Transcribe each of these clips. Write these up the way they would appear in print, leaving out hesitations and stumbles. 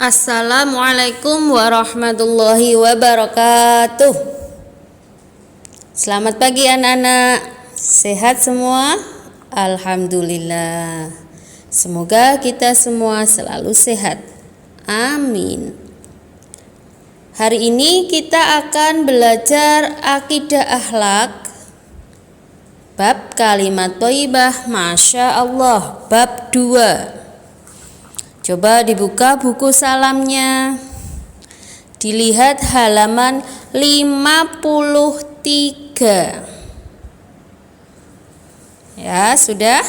Assalamualaikum warahmatullahi wabarakatuh. Selamat pagi anak-anak. Sehat semua? Alhamdulillah. Semoga kita semua selalu sehat. Amin. Hari ini kita akan belajar akidah akhlak bab kalimat thayyibah Masya Allah bab 2. Coba dibuka buku salamnya. Dilihat halaman 53. Ya, sudah?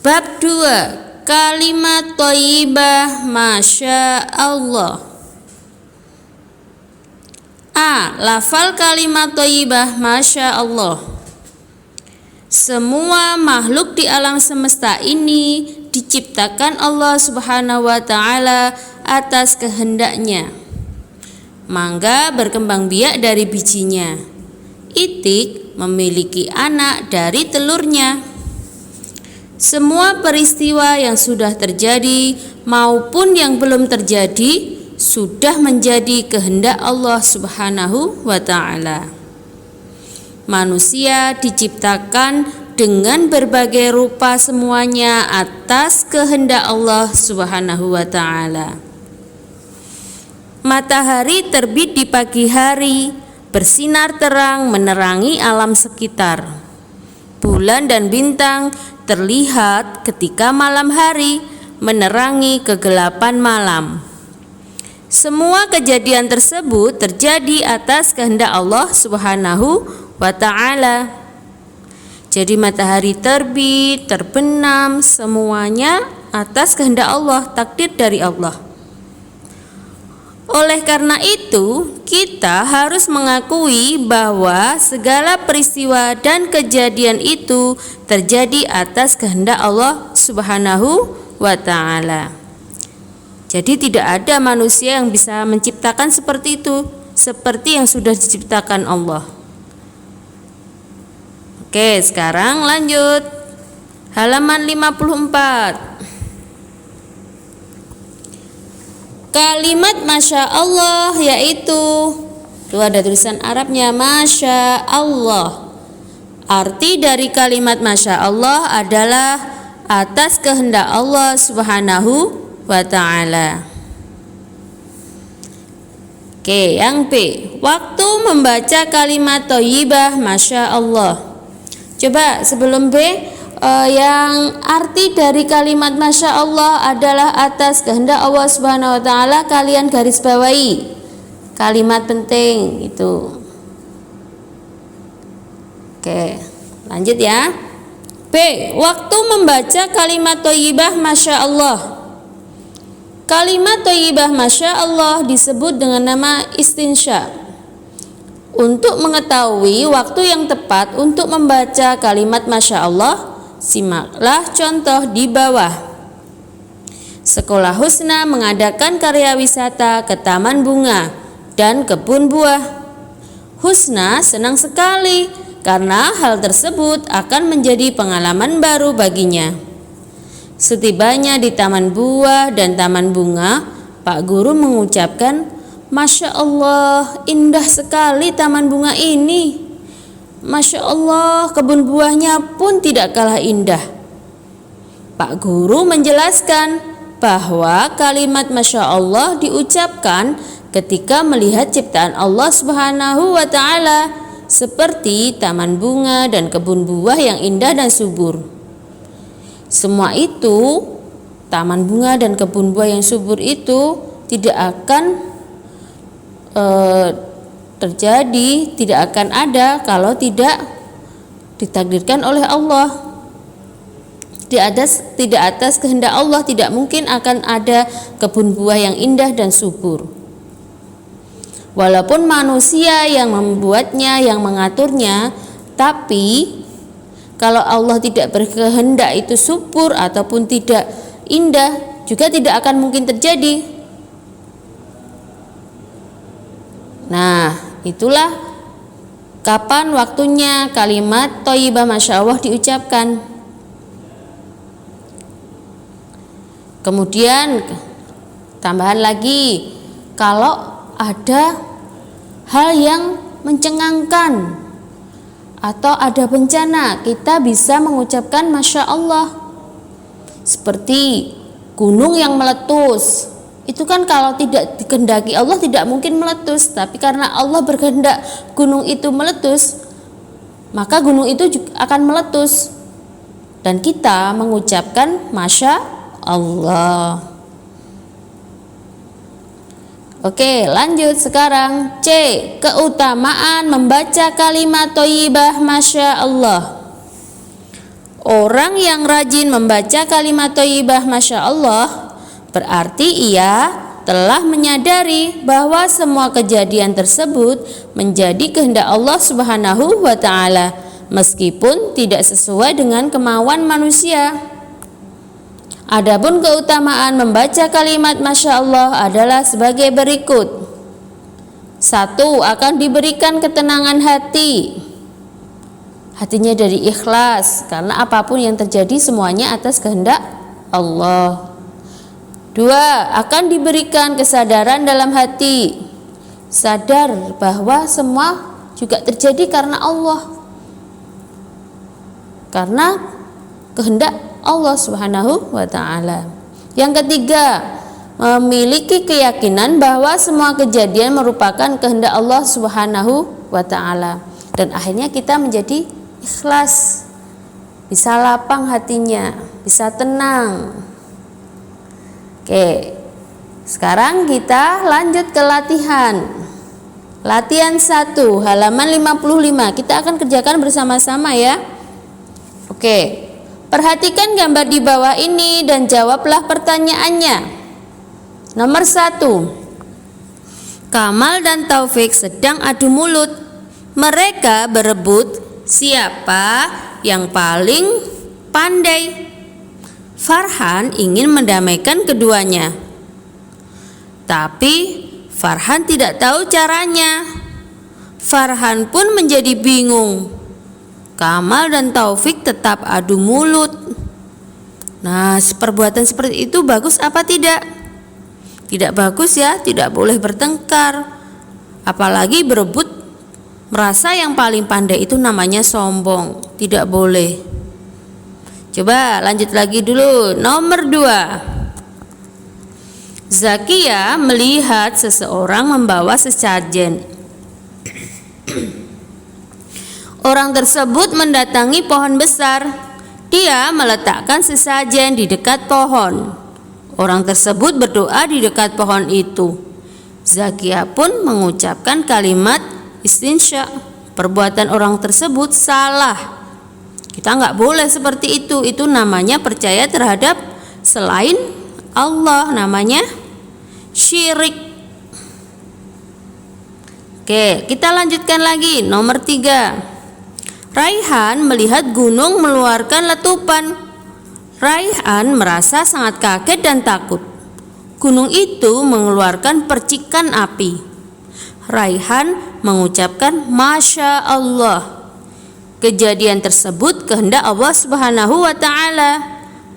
Bab 2. Kalimat thayyibah Masya Allah. A. Lafal kalimat thayyibah Masya Allah. Semua makhluk di alam semesta ini diciptakan Allah Subhanahu wa Ta'ala atas kehendaknya. Mangga berkembang biak dari bijinya. Itik memiliki anak dari telurnya. Semua peristiwa yang sudah terjadi maupun yang belum terjadi sudah menjadi kehendak Allah Subhanahu wa Ta'ala. Manusia diciptakan dengan berbagai rupa semuanya atas kehendak Allah Subhanahu wa Ta'ala. Matahari terbit di pagi hari, bersinar terang menerangi alam sekitar. Bulan dan bintang terlihat ketika malam hari, menerangi kegelapan malam. Semua kejadian tersebut terjadi atas kehendak Allah Subhanahu wa Ta'ala. Jadi matahari terbit, terbenam, semuanya atas kehendak Allah, takdir dari Allah. Oleh karena itu, kita harus mengakui bahwa segala peristiwa dan kejadian itu terjadi atas kehendak Allah Subhanahu wa Ta'ala. Jadi tidak ada manusia yang bisa menciptakan seperti itu, seperti yang sudah diciptakan Allah. Oke, sekarang lanjut. Halaman 54. Kalimat Masya Allah yaitu, itu ada tulisan Arabnya Masya Allah. Arti dari kalimat Masya Allah adalah atas kehendak Allah Subhanahu wa Ta'ala. Oke, yang B. Waktu membaca kalimat thayyibah Masya Allah. Coba sebelum B, yang arti dari kalimat Masya Allah adalah atas kehendak Allah Subhanahu wa Ta'ala, kalian garis bawahi. Kalimat penting itu. Oke, lanjut ya. B. Waktu membaca kalimat thayyibah Masya Allah. Kalimat thayyibah Masya Allah disebut dengan nama istinsya. Untuk mengetahui waktu yang tepat untuk membaca kalimat Masya Allah, simaklah contoh di bawah. Sekolah Husna mengadakan karya wisata ke taman bunga dan kebun buah. Husna senang sekali karena hal tersebut akan menjadi pengalaman baru baginya. Setibanya di taman buah dan taman bunga, Pak Guru mengucapkan, Masya Allah, indah sekali taman bunga ini. Masya Allah, kebun buahnya pun tidak kalah indah. Pak Guru menjelaskan bahwa kalimat Masya Allah diucapkan ketika melihat ciptaan Allah Subhanahu wa Ta'ala, seperti taman bunga dan kebun buah yang indah dan subur. Semua itu, taman bunga dan kebun buah yang subur itu tidak akan terjadi, tidak akan ada kalau tidak ditakdirkan oleh Allah. Tidak atas kehendak Allah tidak mungkin akan ada kebun buah yang indah dan subur. Walaupun manusia yang membuatnya, yang mengaturnya, tapi kalau Allah tidak berkehendak itu subur ataupun tidak indah, juga tidak akan mungkin terjadi. Nah, itulah kapan waktunya kalimat thayyibah Masya Allah diucapkan. Kemudian Tambahan lagi, kalau ada hal yang mencengangkan atau ada bencana, kita bisa mengucapkan Masya Allah. Seperti gunung yang meletus, itu kan kalau tidak dikehendaki Allah tidak mungkin meletus, tapi karena Allah berkehendak gunung itu meletus, maka gunung itu juga akan meletus, dan kita mengucapkan Masya Allah. Oke, lanjut sekarang C. Keutamaan membaca kalimat thayyibah Masya Allah. Orang yang rajin membaca kalimat thayyibah Masya Allah berarti ia telah menyadari bahwa semua kejadian tersebut menjadi kehendak Allah Subhanahu wa Ta'ala, meskipun tidak sesuai dengan kemauan manusia. Adapun keutamaan membaca kalimat Masya Allah adalah sebagai berikut. 1. Akan diberikan ketenangan hati. Hatinya dari ikhlas, karena apapun yang terjadi semuanya atas kehendak Allah. 2. Akan diberikan kesadaran dalam hati. Sadar bahwa semua juga terjadi karena Allah, karena kehendak Allah Subhanahu wa Ta'ala. Yang ketiga, memiliki keyakinan bahwa semua kejadian merupakan kehendak Allah Subhanahu wa Ta'ala, dan akhirnya kita menjadi ikhlas, bisa lapang hatinya, bisa tenang. Oke, sekarang kita lanjut ke latihan. Latihan 1, halaman 55. Kita akan kerjakan bersama-sama ya. Oke, perhatikan gambar di bawah ini dan jawablah pertanyaannya. Nomor 1. Kamal dan Taufik sedang adu mulut. Mereka berebut siapa yang paling pandai. Farhan ingin mendamaikan keduanya, tapi Farhan tidak tahu caranya. Farhan pun menjadi bingung. Kamal dan Taufik tetap adu mulut. Nah, perbuatan seperti itu bagus apa tidak? Tidak bagus ya, tidak boleh bertengkar. Apalagi berebut merasa yang paling pandai, itu namanya sombong. Tidak boleh. Coba lanjut lagi dulu. Nomor 2. Zakia melihat seseorang membawa sesajen. Orang tersebut mendatangi pohon besar. Dia meletakkan sesajen di dekat pohon. Orang tersebut berdoa di dekat pohon itu. Zakia pun mengucapkan kalimat istinsya. Perbuatan orang tersebut salah. Kita nggak boleh seperti itu. Itu namanya percaya terhadap selain Allah, namanya syirik. Oke, kita lanjutkan lagi. Nomor 3. Raihan melihat gunung mengeluarkan letupan. Raihan merasa sangat kaget dan takut. Gunung itu mengeluarkan percikan api. Raihan mengucapkan Masya Allah. Kejadian tersebut kehendak Allah Subhanahu wa Ta'ala.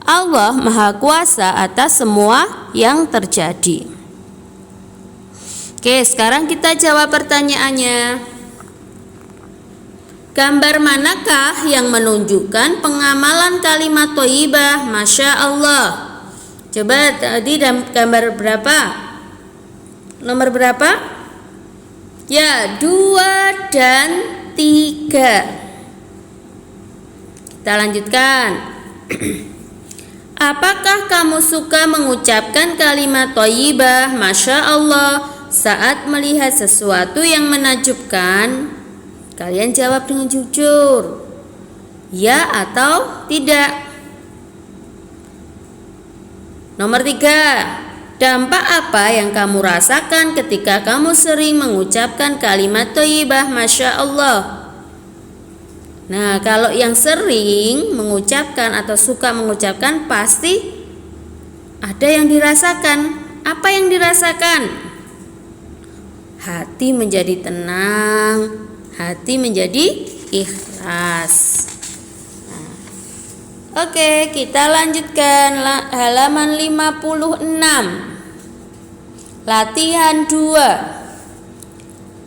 Allah Maha Kuasa atas semua yang terjadi. Oke, sekarang kita jawab pertanyaannya. Gambar manakah yang menunjukkan pengamalan kalimat thayyibah Masya Allah? Coba tadi gambar berapa? Nomor berapa? Ya, 2 dan 3. Kita lanjutkan. Apakah kamu suka mengucapkan kalimat thayyibah Masya Allah saat melihat sesuatu yang menakjubkan? Kalian jawab dengan jujur, ya atau tidak. Nomor 3. Dampak apa yang kamu rasakan ketika kamu sering mengucapkan kalimat thayyibah Masya Allah? Nah, kalau yang sering mengucapkan atau suka mengucapkan pasti ada yang dirasakan. Apa yang dirasakan? Hati menjadi tenang, hati menjadi ikhlas. Nah, oke, kita lanjutkan halaman 56. Latihan 2.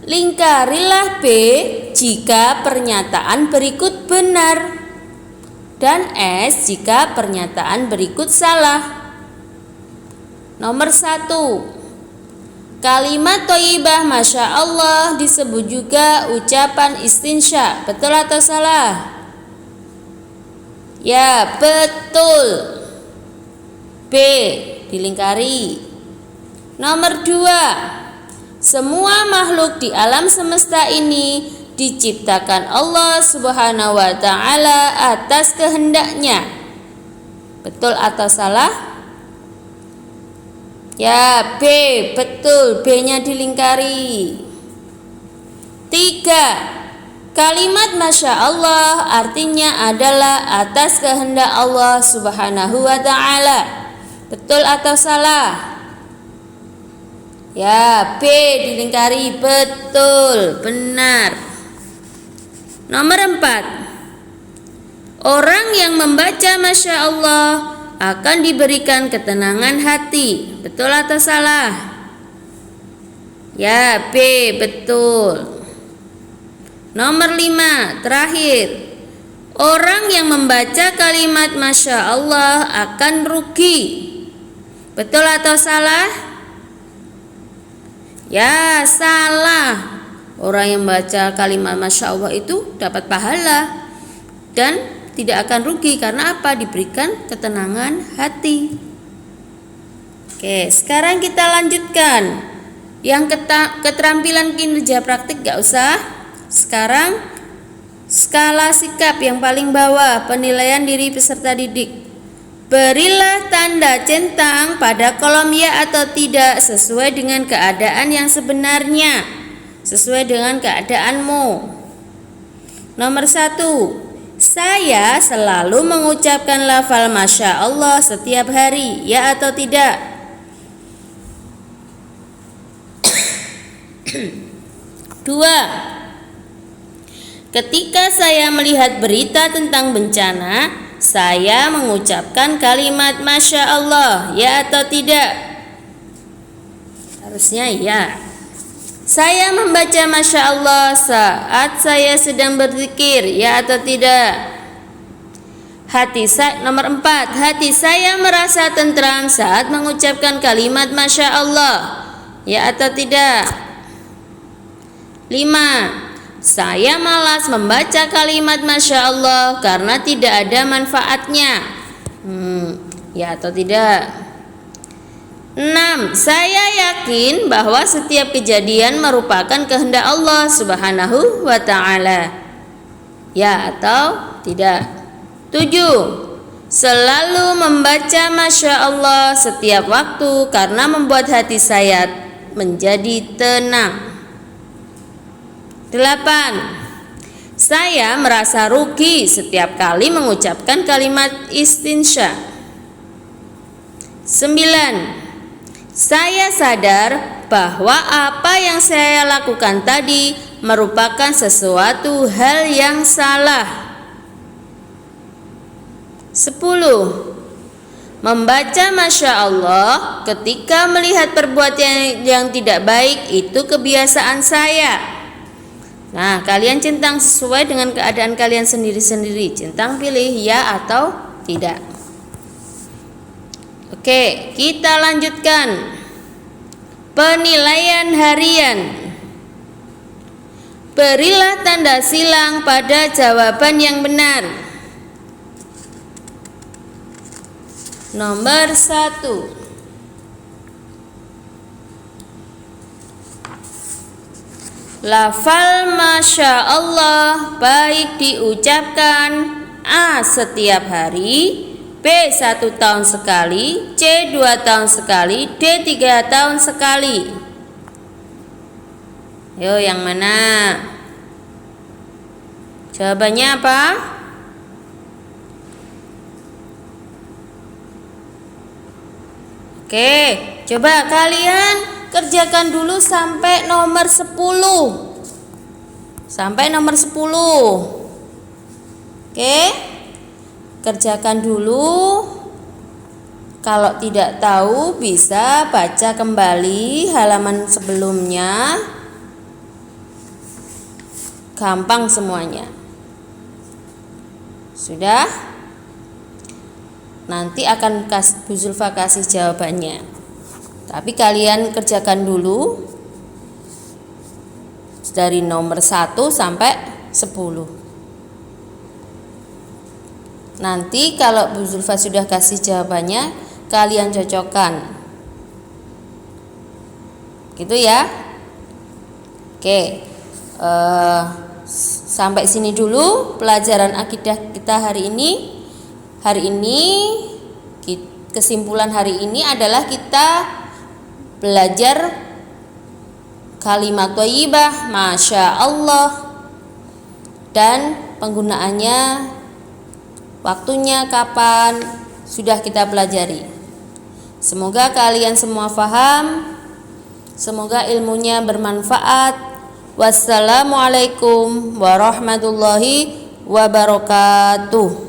Lingkarilah B jika pernyataan berikut benar dan S jika pernyataan berikut salah. Nomor 1. Kalimat thayyibah Masya Allah disebut juga ucapan istinsya. Betul atau salah? Ya, betul. B dilingkari. Nomor 2. Semua makhluk di alam semesta ini diciptakan Allah Subhanahu wa taala atas kehendaknya. Betul atau salah? Ya, B, betul. B-nya dilingkari. 3. Kalimat Masya Allah artinya adalah atas kehendak Allah Subhanahu wa taala. Betul atau salah? Ya, B dilingkari. Betul, benar. Nomor 4. Orang yang membaca Masya Allah akan diberikan ketenangan hati. Betul atau salah? Ya, B, betul. Nomor 5, terakhir. Orang yang membaca kalimat Masya Allah akan rugi. Betul atau salah? Ya, salah. Orang yang membaca kalimat Masya Allah itu dapat pahala dan tidak akan rugi karena apa? Diberikan ketenangan hati. Oke, sekarang kita lanjutkan. Yang keterampilan kinerja praktik gak usah. Sekarang skala sikap yang paling bawah, penilaian diri peserta didik. Berilah tanda centang pada kolom ya atau tidak sesuai dengan keadaan yang sebenarnya, sesuai dengan keadaanmu. Nomor 1. Saya selalu mengucapkan lafal Masya Allah setiap hari, ya atau tidak? Dua. Ketika saya melihat berita tentang bencana, saya mengucapkan kalimat Masya Allah, ya atau tidak? Harusnya ya. Saya membaca Masya Allah saat saya sedang berzikir, ya atau tidak? Nomor 4. Hati saya merasa tentram saat mengucapkan kalimat Masya Allah, ya atau tidak? 5. Saya malas membaca kalimat Masya Allah karena tidak ada manfaatnya. Ya atau tidak? 6. Saya yakin bahwa setiap kejadian merupakan kehendak Allah Subhanahu wa taala. Ya atau tidak? 7. Selalu membaca Masya Allah setiap waktu karena membuat hati saya menjadi tenang. 8. Saya merasa rugi setiap kali mengucapkan kalimat istinsya. 9. Saya sadar bahwa apa yang saya lakukan tadi merupakan sesuatu hal yang salah. 10. Membaca Masya Allah ketika melihat perbuatan yang tidak baik itu kebiasaan saya. Nah, kalian centang sesuai dengan keadaan kalian sendiri-sendiri. Centang pilih ya atau tidak. Oke, kita lanjutkan. Penilaian harian. Berilah tanda silang pada jawaban yang benar. Nomor 1. Lafal Masya Allah baik diucapkan A. Setiap hari, B. 1 tahun sekali, C. 2 tahun sekali, D. 3 tahun sekali. Yo, yang mana? Jawabannya apa? Oke, coba kalian kerjakan dulu sampai nomor 10. Sampai nomor 10. Oke. Kerjakan dulu Kalau tidak tahu bisa baca kembali halaman sebelumnya. Gampang semuanya. Sudah? Nanti akan Bu Zulfa kasih jawabannya. Tapi kalian kerjakan dulu dari nomor 1 sampai 10. Nanti kalau Bu Zulfa sudah kasih jawabannya, kalian cocokkan. Gitu ya. Oke. Sampai sini dulu pelajaran akidah kita hari ini. Hari ini kesimpulan hari ini adalah kita belajar kalimat thayyibah, masya Allah, dan penggunaannya, waktunya kapan, sudah kita pelajari. Semoga kalian semua paham, semoga ilmunya bermanfaat. Wassalamualaikum warahmatullahi wabarakatuh.